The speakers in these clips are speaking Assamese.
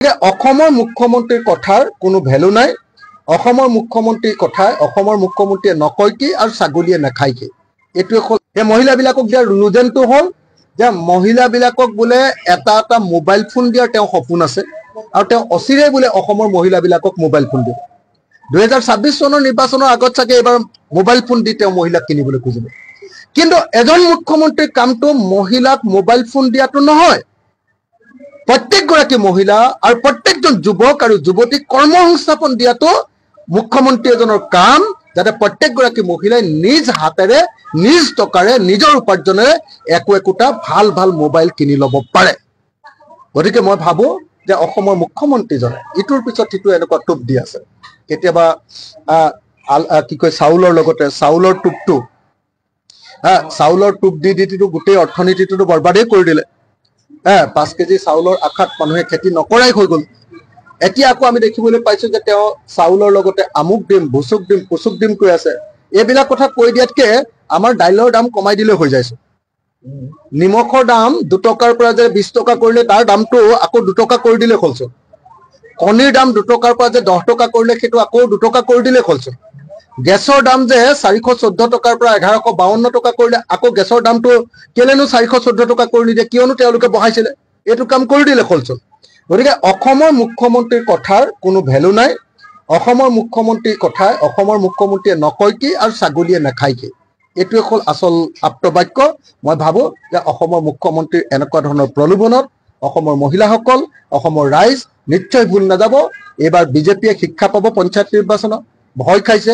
যে অসমৰ মুখ্যমন্ত্ৰীৰ কথাৰ কোনো ভ্যালু নাই অসমৰ মুখ্যমন্ত্ৰীৰ কথাই অসমৰ মুখ্যমন্ত্ৰীয়ে নকয় কি আৰু ছাগলীয়ে নাখায় কি এটোৱে হ'ল এই মহিলাবিলাকক দিয়া ৰুজেনটো হ'ল যে মহিলাবিলাকক বোলে এটা এটা মোবাইল ফোন দিয়াৰ তেওঁ সপোন আছে আৰু তেওঁ অচিৰে বোলে অসমৰ মহিলাবিলাকক মোবাইল ফোন দিব 2026 চনৰ নিৰ্বাচনৰ আগত চাগে এবাৰ মোবাইল ফোন দি তেওঁ মহিলাক কিনিবলৈ খুজিব কিন্তু এজন মুখ্যমন্ত্ৰীৰ কামটো মহিলাক মোবাইল ফোন দিয়াটো নহয় প্ৰত্যেকগৰাকী মহিলা আৰু প্ৰত্যেকজন যুৱক আৰু যুৱতীক কৰ্মসংস্থাপন দিয়াটো মুখ্যমন্ত্ৰী এজনৰ কাম যাতে প্ৰত্যেকগৰাকী মহিলাই নিজ হাতেৰে নিজ টকাৰে নিজৰ উপাৰ্জনেৰে একোটা ভাল ভাল মোবাইল কিনি ল'ব পাৰে গতিকে মই ভাবো যে অসমৰ মুখ্যমন্ত্ৰীজনে ইটোৰ পিছত ইটো এনেকুৱা টুপ দি আছে কেতিয়াবা কি কয় চাউলৰ লগতে চাউলৰ টুপটো চাউলৰ টুপ দি গোটেই অৰ্থনীতিটো বৰবাদেই কৰি দিলে 5 কেজি চাউলৰ আখাত মানুহে খেতি নকৰাই হৈ গ'ল এতিয়া আকৌ আমি দেখিবলৈ পাইছো যে তেওঁ চাউলৰ লগতে আমুক দিম ভুচুক দিম পুচুক দিম কৈ আছে এইবিলাক কথা কৈ দিয়াতকে আমাৰ দাইলৰ দাম কমাই দিলে হৈ যাইছে নিমখৰ দাম 2 টকাৰ পৰা যে 20 টকা কৰিলে তাৰ দামটো আকৌ 2 টকা কৰি দিলে খলছ কণীৰ দাম 2 টকাৰ পৰা যে 10 টকা কৰিলে সেইটো আকৌ 2 টকা কৰি দিলে খলছ গেছৰ দাম যে 414 টকাৰ পৰা 1152 টকা কৰিলে আকৌ গেছৰ দামটো কেলেনো 414 টকা কৰি নিদিয়ে কিয়নো তেওঁলোকে বহাইছিলে এইটো কাম কৰি দিলে খলছ গতিকে অসমৰ মুখ্যমন্ত্ৰীৰ কথাৰ কোনো ভ্যালু নাই অসমৰ মুখ্যমন্ত্ৰীৰ কথাই অসমৰ মুখ্যমন্ত্ৰীয়ে নকয় কি আৰু ছাগলীয়ে নাখায় কি এটোৱে হ'ল আচল আপ্তবাক্য মই ভাবো যে অসমৰ মুখ্যমন্ত্ৰীৰ এনেকুৱা ধৰণৰ প্ৰলোভনত অসমৰ মহিলাসকল অসমৰ ৰাইজ নিশ্চয় ভুল নাযাব এবাৰ বিজেপিয়ে শিক্ষা পাব পঞ্চায়ত নিৰ্বাচনত ভয় খাইছে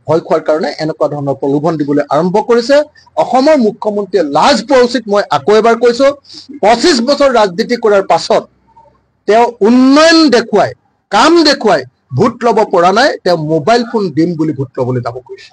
ভয় খোৱাৰ কাৰণে এনেকুৱা ধৰণৰ প্ৰলোভন দিবলৈ আৰম্ভ কৰিছে অসমৰ মুখ্যমন্ত্ৰীয়ে লাজ পোৱা উচিত মই আকৌ এবাৰ কৈছো 25 বছৰ ৰাজনীতি কৰাৰ পাছত তেওঁ উন্নয়ন দেখুৱাই কাম দেখুৱাই ভোট ল'ব পৰা নাই তেওঁ মোবাইল ফোন দিম বুলি ভোট ল'বলৈ যাব কৈছে